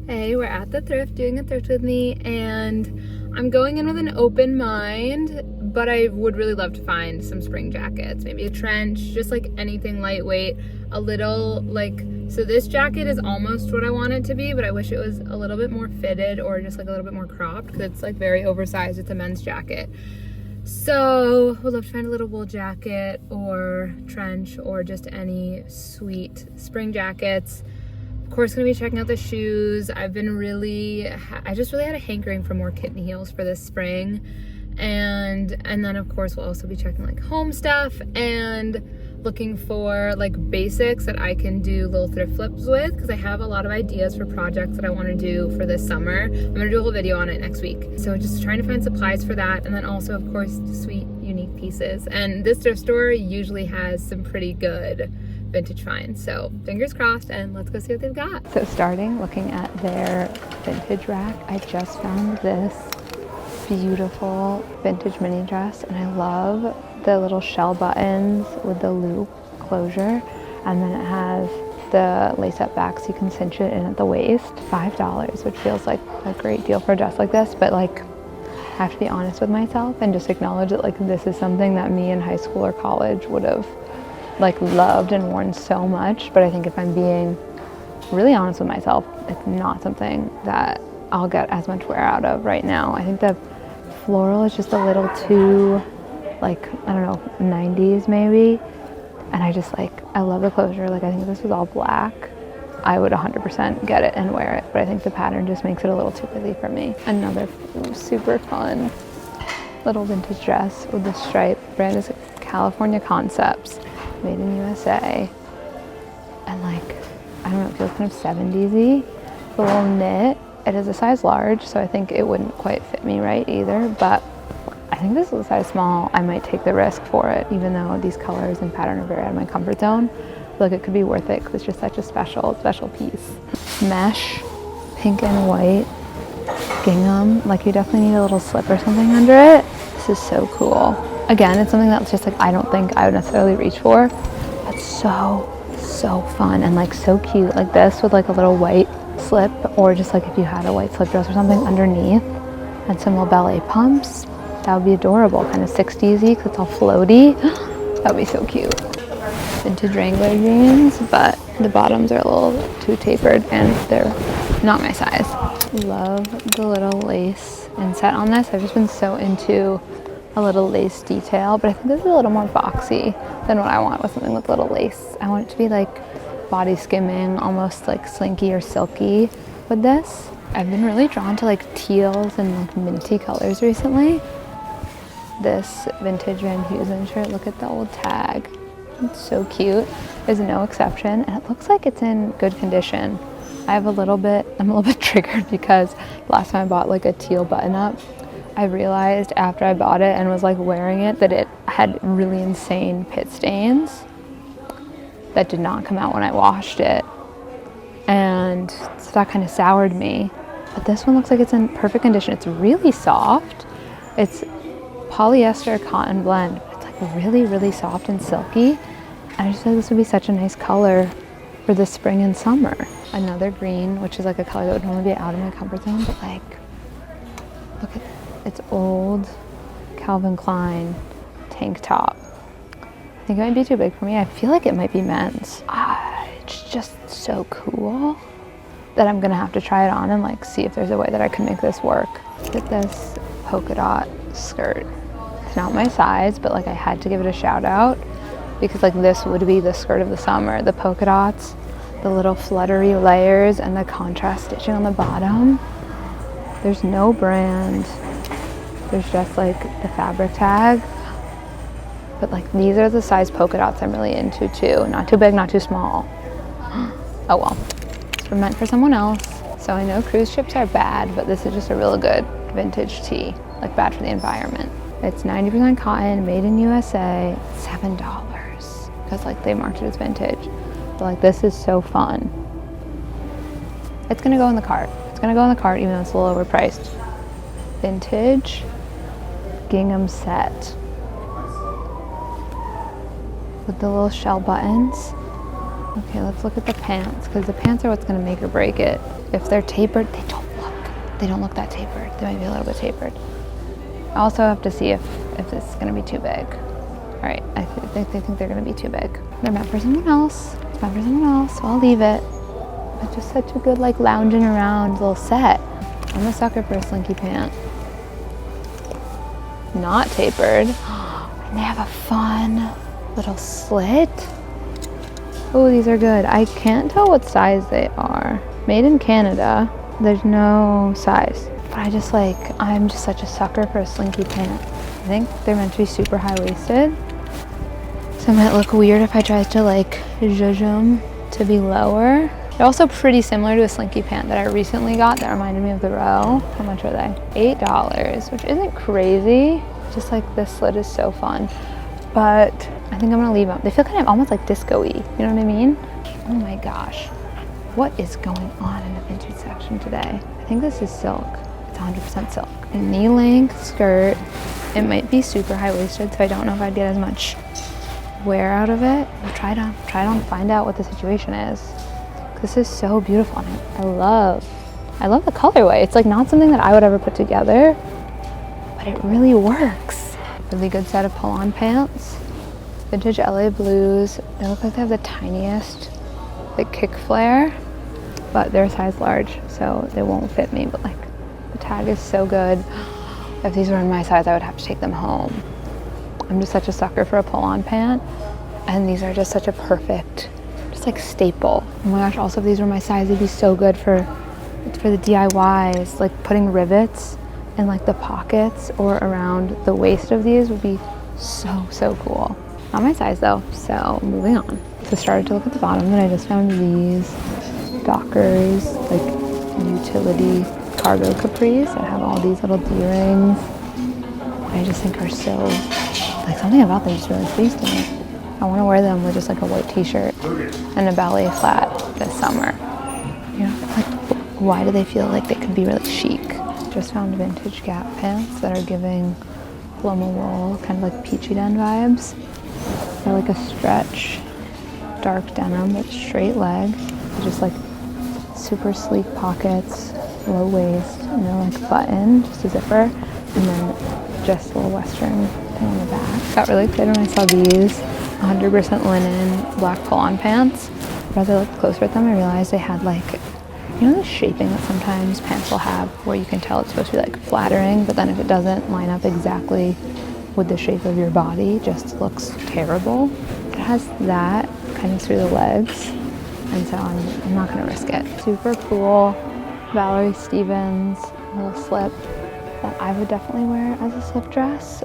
Hey, we're at the Thrift doing a thrift with me, and I'm going in with an open mind, but I would really love to find some spring jackets, maybe a trench, just like anything lightweight, a little like, so this jacket is almost what I want it to be, but I wish it was a little bit more fitted or just like a little bit more cropped because it's like very oversized. It's a men's jacket. So would love to find a little wool jacket or trench or just any sweet spring jackets. Of course, gonna be checking out the shoes. I just really had a hankering for more kitten heels for this spring. And then of course we'll also be checking like home stuff and looking for like basics that I can do little thrift flips with, because I have a lot of ideas for projects that I want to do for this summer. I'm gonna do a whole video on it next week. So just trying to find supplies for that, and then also of course sweet unique pieces. And this thrift store usually has some pretty good vintage finds, so fingers crossed, and let's go see what they've got. So starting looking at their vintage rack, I just found this beautiful vintage mini dress, and I love the little shell buttons with the loop closure, and then it has the lace up back so you can cinch it in at the waist. $5, which feels like a great deal for a dress like this, but like I have to be honest with myself and just acknowledge that like this is something that me in high school or college would have like loved and worn so much. But I think if I'm being really honest with myself, it's not something that I'll get as much wear out of right now. I think the floral is just a little too like, I don't know, 90s maybe. And I love the closure. Like I think if this was all black, I would 100% get it and wear it. But I think the pattern just makes it a little too busy for me. Another super fun little vintage dress with the stripe. Brand is California Concepts, made in USA. And like, I don't know, it feels kind of 70s-y. A little knit. It is a size large, so I think it wouldn't quite fit me right either, but I think this is a size small. I might take the risk for it, even though these colors and pattern are very out of my comfort zone. I feel like it could be worth it because it's just such a special piece. Mesh, pink and white, gingham. Like you definitely need a little slip or something under it. This is so cool. Again, it's something that's just like, I don't think I would necessarily reach for. It's so fun and like so cute. Like this with like a little white slip, or just like if you had a white slip dress or something underneath and some little ballet pumps, that would be adorable. Kind of 60s-y because it's all floaty. That would be so cute. Vintage Wrangler jeans, but the bottoms are a little too tapered and they're not my size. Love the little lace inset on this. I've just been so into a little lace detail, but I think this is a little more boxy than what I want with something with little lace. I want it to be like body skimming, almost like slinky or silky with this. I've been really drawn to like teals and like minty colors recently. This vintage Van Heusen shirt, look at the old tag. It's so cute. Is no exception, and it looks like it's in good condition. I'm a little bit triggered because last time I bought like a teal button up, I realized after I bought it and was like wearing it that it had really insane pit stains that did not come out when I washed it, and so that kind of soured me. But this one looks like it's in perfect condition. It's really soft. It's polyester cotton blend. It's like really soft and silky, and I just feel like this would be such a nice color for the spring and summer. Another green, which is like a color that would normally be out of my comfort zone, but like, look at it's old Calvin Klein tank top. I think it might be too big for me. I feel like it might be men's. It's just so cool that I'm gonna have to try it on and like see if there's a way that I can make this work. Look at this polka dot skirt. It's not my size, but like I had to give it a shout out because like this would be the skirt of the summer. The polka dots, the little fluttery layers, and the contrast stitching on the bottom. There's no brand. There's just like the fabric tag. But like these are the size polka dots I'm really into too. Not too big, not too small. Oh well, it's meant for someone else. So I know cruise ships are bad, but this is just a really good vintage tee, like bad for the environment. It's 90% cotton, made in USA, $7, because like they marked it as vintage. But like this is so fun. It's gonna go in the cart. It's gonna go in the cart even though it's a little overpriced. Vintage gingham set with the little shell buttons. Okay, let's look at the pants, because the pants are what's gonna make or break it. if they're tapered, they don't look that tapered. They might be a little bit tapered. I also have to see if this is gonna be too big. All right, they think they're gonna be too big. They're meant for someone else. It's meant for someone else, so I'll leave it. It's just such a good like lounging around little set. I'm a sucker for a slinky pant. Not tapered. And they have a fun little slit. Oh, these are good. I can't tell what size they are. Made in Canada. There's no size. But I'm just such a sucker for a slinky pant. I think they're meant to be super high-waisted. So it might look weird if I tried to like zhuzh them to be lower. They're also pretty similar to a slinky pant that I recently got that reminded me of the row. How much are they? $8, which isn't crazy. Just like this slit is so fun. But I think I'm gonna leave them. They feel kind of almost like disco-y, you know what I mean? Oh my gosh. What is going on in the vintage section today? I think this is silk. It's 100% silk. A knee-length skirt. It might be super high-waisted, so I don't know if I'd get as much wear out of it. I'll try it on, find out what the situation is. This is so beautiful. I love the colorway. It's like not something that I would ever put together, but it really works. Really good set of pull-on pants. Vintage LA blues. They look like they have the tiniest like kick flare, but they're a size large, so they won't fit me, but like the tag is so good. If these were in my size, I would have to take them home. I'm just such a sucker for a pull-on pant, and these are just such a perfect, just like staple. Oh my gosh, also if these were my size, it'd be so good for the DIYs, like putting rivets in like the pockets or around the waist of these would be so cool. Not my size though, so moving on. So started to look at the bottom, and I just found these Dockers, like utility cargo capris that have all these little D-rings. I just think are so, like something about them just really speaks to me. I want to wear them with just like a white t-shirt and a ballet flat this summer. You know, like why do they feel like they could be really chic? Just found vintage Gap pants that are giving paloma wool, kind of like peachy den vibes. They're like a stretch, dark denim, but straight leg. They're just like super sleek pockets, low waist, no like button, just a zipper, and then just a little western thing on the back. Got really excited when I saw these 100% linen black pull-on pants. But as I looked closer at them, I realized they had like, you know the shaping that sometimes pants will have where you can tell it's supposed to be like flattering, but then if it doesn't line up exactly with the shape of your body, it just looks terrible. It has that kind of through the legs, and so I'm not gonna risk it. Super cool Valerie Stevens little slip that I would definitely wear as a slip dress,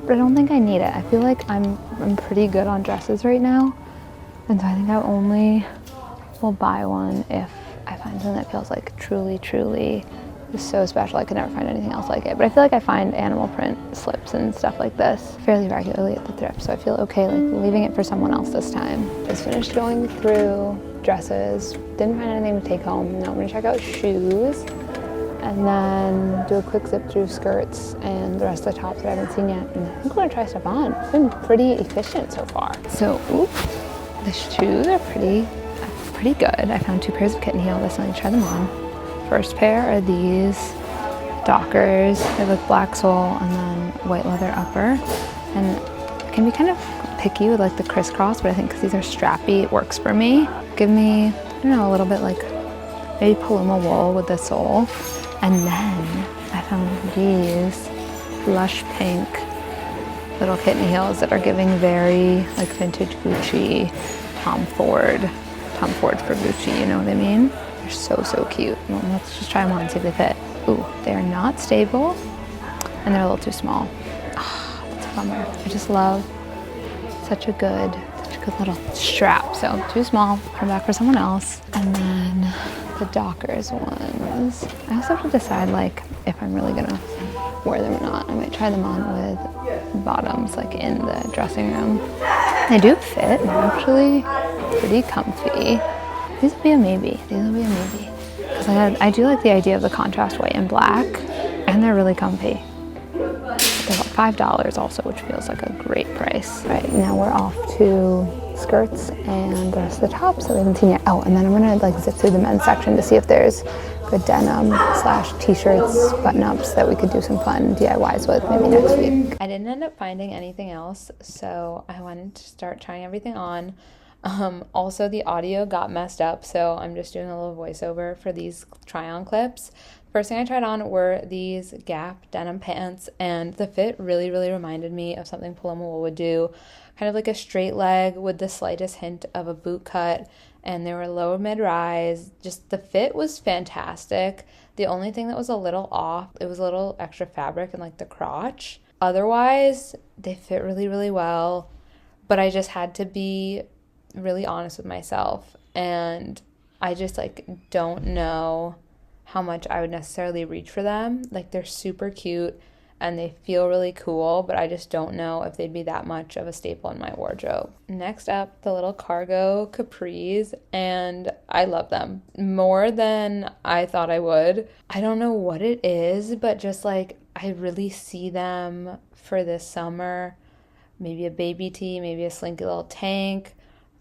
but I don't think I need it. I feel like I'm pretty good on dresses right now, and so I think I only will buy one if I find something that feels like truly is so special. I could never find anything else like it. But I feel like I find animal print slips and stuff like this fairly regularly at the thrift, so I feel okay like leaving it for someone else this time. Just finished going through dresses, didn't find anything to take home. Now I'm gonna check out shoes and then do a quick zip through skirts and the rest of the tops that I haven't seen yet. And I think we're gonna try stuff on. It's been pretty efficient so far. So, the shoes are pretty good. I found 2 pairs of kitten heel. Let's try them on. First pair are these Dockers. They have like black sole and then white leather upper. And I can be kind of picky with like the crisscross, but I think because these are strappy, it works for me. Give me, I don't know, a little bit like maybe paloma wool with the sole. And then I found these lush pink little kitten heels that are giving very like vintage Gucci, Tom Ford for Gucci, you know what I mean? They're so cute. Well, let's just try them on and see if they fit. Ooh, they're not stable and they're a little too small. Ah, that's a bummer. I just love such a good little strap. So too small, come back for someone else. And then the Dockers ones. I also have to decide like if I'm really gonna wear them or not. I might try them on with bottoms like in the dressing room. They do fit and they're actually pretty comfy. These will be a maybe. Because I do like the idea of the contrast white and black, and they're really comfy. They're about $5 also, which feels like a great price. Right, now we're off to skirts and the rest of the tops that we haven't seen yet. Oh, and then I'm gonna like zip through the men's section to see if there's good denim / t-shirts, button-ups that we could do some fun DIYs with maybe next week. I didn't end up finding anything else, so I wanted to start trying everything on. Also, the audio got messed up, so I'm just doing a little voiceover for these try-on clips. First thing I tried on were these Gap denim pants, and the fit really, really reminded me of something Paloma would do. Kind of like a straight leg with the slightest hint of a boot cut, and they were low mid-rise. Just the fit was fantastic. The only thing that was a little off, it was a little extra fabric in like the crotch. Otherwise, they fit really, really well, but I just had to be really honest with myself, and I just like don't know how much I would necessarily reach for them. Like, they're super cute and they feel really cool, but I just don't know if they'd be that much of a staple in my wardrobe. Next up, the little cargo capris, and I love them more than I thought I would. I don't know what it is, but just like I really see them for this summer. Maybe a baby tee, maybe a slinky little tank,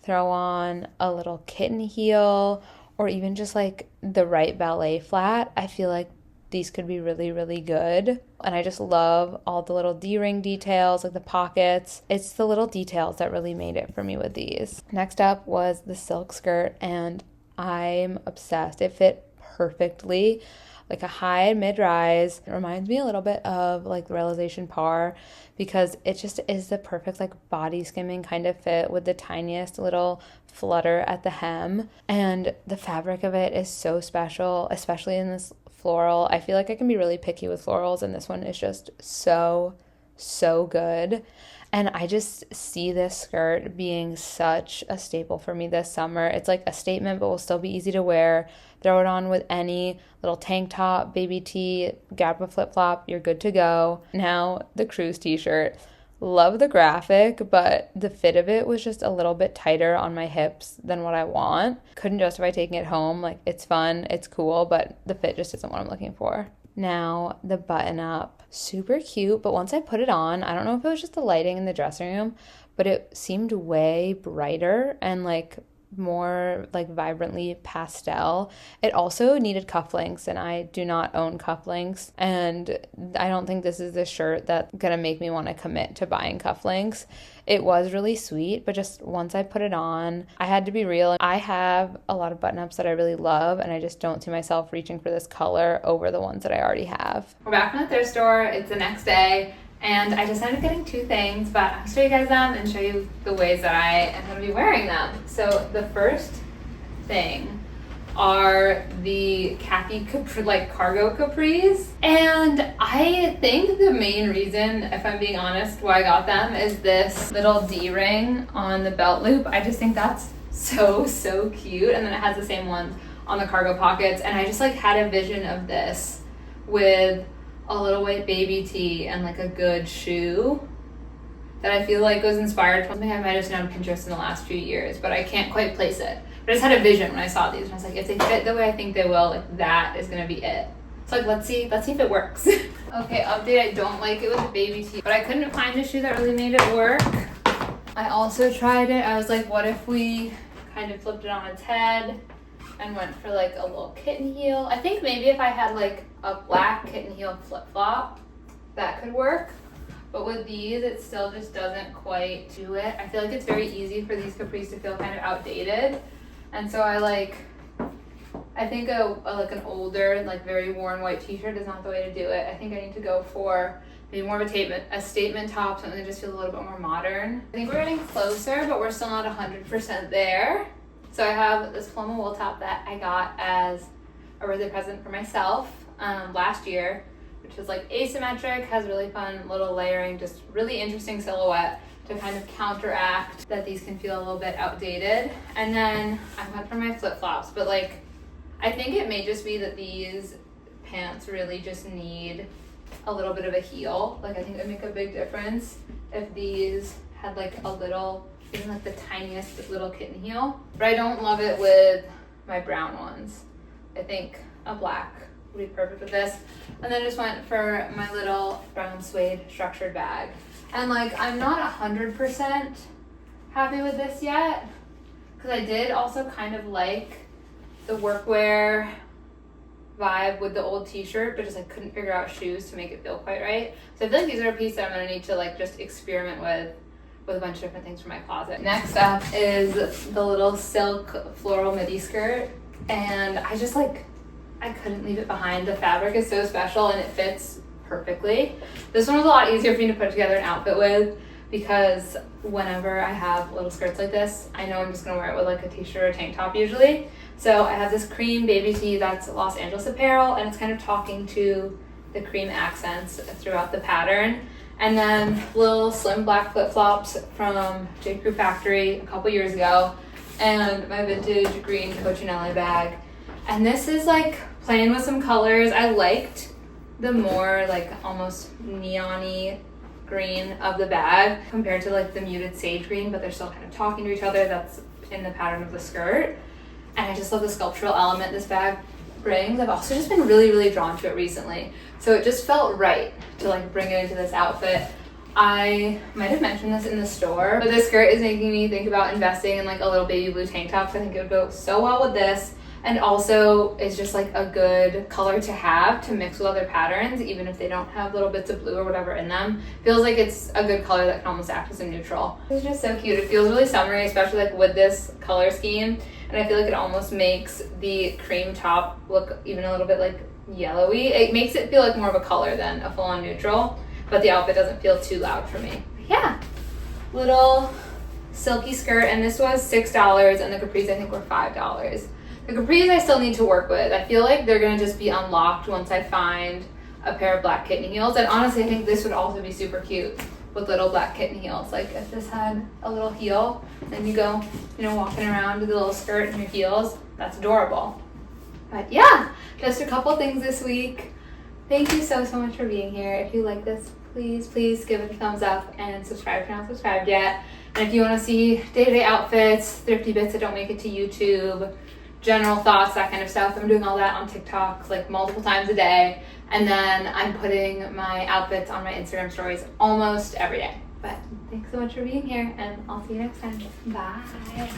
throw on a little kitten heel, or even just like the right ballet flat. I feel like these could be really, really good. And I just love all the little D-ring details, like the pockets. It's the little details that really made it for me with these. Next up was the silk skirt, and I'm obsessed. It fit perfectly, like a high mid-rise. It reminds me a little bit of like the Realisation Par, because it just is the perfect like body skimming kind of fit with the tiniest little flutter at the hem. And the fabric of it is so special, especially in this floral. I feel like I can be really picky with florals, and this one is just so, so good. And I just see this skirt being such a staple for me this summer. It's like a statement, but will still be easy to wear. Throw it on with any little tank top, baby tee, grab a flip-flop, you're good to go. Now, the cruise t-shirt. Love the graphic, but the fit of it was just a little bit tighter on my hips than what I want. Couldn't justify taking it home. Like, it's fun, it's cool, but the fit just isn't what I'm looking for. Now, the button-up. Super cute, but once I put it on, I don't know if it was just the lighting in the dressing room, but it seemed way brighter and like more like vibrantly pastel. It also needed cufflinks, and I do not own cufflinks, and I don't think this is the shirt that's gonna make me want to commit to buying cufflinks. It was really sweet, but just once I put it on, I had to be real. I have a lot of button-ups that I really love, and I just don't see myself reaching for this color over the ones that I already have. We're back from the thrift store. It's the next day, and I just ended up getting two things, but I'll show you guys them and show you the ways that I am going to be wearing them. So the first thing are the khaki like cargo capris, and I think the main reason, if I'm being honest, why I got them is this little D-ring on the belt loop. I just think that's so cute, and then it has the same ones on the cargo pockets, and I just like had a vision of this with a little white baby tee and like a good shoe that I feel like was inspired from something I might have seen on Pinterest in the last few years, but I can't quite place it. But I just had a vision when I saw these, and I was like, if they fit the way I think they will, like that is gonna be it. So like, let's see if it works. Okay, update, I don't like it with the baby tee, but I couldn't find a shoe that really made it work. I also tried it, I was like, what if we kind of flipped it on its head and went for like a little kitten heel? I think maybe if I had like a black kitten heel flip-flop, that could work. But with these, it still just doesn't quite do it. I feel like it's very easy for these capris to feel kind of outdated. And so I think like an older, like very worn white t-shirt is not the way to do it. I think I need to go for maybe more of a statement top, something that just feels a little bit more modern. I think we're getting closer, but we're still not 100% there. So I have this Paloma wool top that I got as a birthday present for myself last year, which is like asymmetric, has really fun little layering, just really interesting silhouette to kind of counteract that these can feel a little bit outdated. And then I went for my flip-flops, but like I think it may just be that these pants really just need a little bit of a heel. Like I think it would make a big difference if these had like a little, even like the tiniest little kitten heel. But I don't love it with my brown ones. I think a black would be perfect with this. And then I just went for my little brown suede structured bag. And like I'm not 100% happy with this yet, because I did also kind of like the workwear vibe with the old t-shirt, but just like couldn't figure out shoes to make it feel quite right. So I feel like these are a piece that I'm gonna need to like just experiment with a bunch of different things for my closet. Next up is the little silk floral midi skirt, and I just like, I couldn't leave it behind. The fabric is so special and it fits perfectly. This one was a lot easier for me to put together an outfit with, because whenever I have little skirts like this, I know I'm just gonna wear it with like a t-shirt or a tank top usually. So I have this cream baby tee that's Los Angeles Apparel, and it's kind of talking to the cream accents throughout the pattern. And then little slim black flip-flops from J. Crew Factory a couple years ago, and my vintage green Cochinelle bag. And this is like playing with some colors. I liked the more like almost neon-y green of the bag compared to like the muted sage green, but they're still kind of talking to each other. That's in the pattern of the skirt. And I just love the sculptural element this bag brings. I've also just been really, really drawn to it recently. So it just felt right to like bring it into this outfit. I might have mentioned this in the store, but this skirt is making me think about investing in like a little baby blue tank top. So I think it would go so well with this. And also it's just like a good color to have to mix with other patterns, even if they don't have little bits of blue or whatever in them. Feels like it's a good color that can almost act as a neutral. It's just so cute. It feels really summery, especially like with this color scheme. And I feel like it almost makes the cream top look even a little bit like yellowy. It makes it feel like more of a color than a full-on neutral, but the outfit doesn't feel too loud for me. Yeah, little silky skirt, and this was $6, and the capris I think were $5. The capris I still need to work with. I feel like they're gonna just be unlocked once I find a pair of black kitten heels. And honestly, I think this would also be super cute with little black kitten heels. Like if this had a little heel, then you go, you know, walking around with a little skirt and your heels. That's adorable. But yeah, just a couple things this week. Thank you so much for being here. If you like this, please give it a thumbs up and subscribe if you're not subscribed yet. And if you want to see day-to-day outfits, thrifty bits that don't make it to YouTube, general thoughts, that kind of stuff, I'm doing all that on TikTok like multiple times a day. And then I'm putting my outfits on my Instagram stories almost every day. But thanks so much for being here, and I'll see you next time. Bye.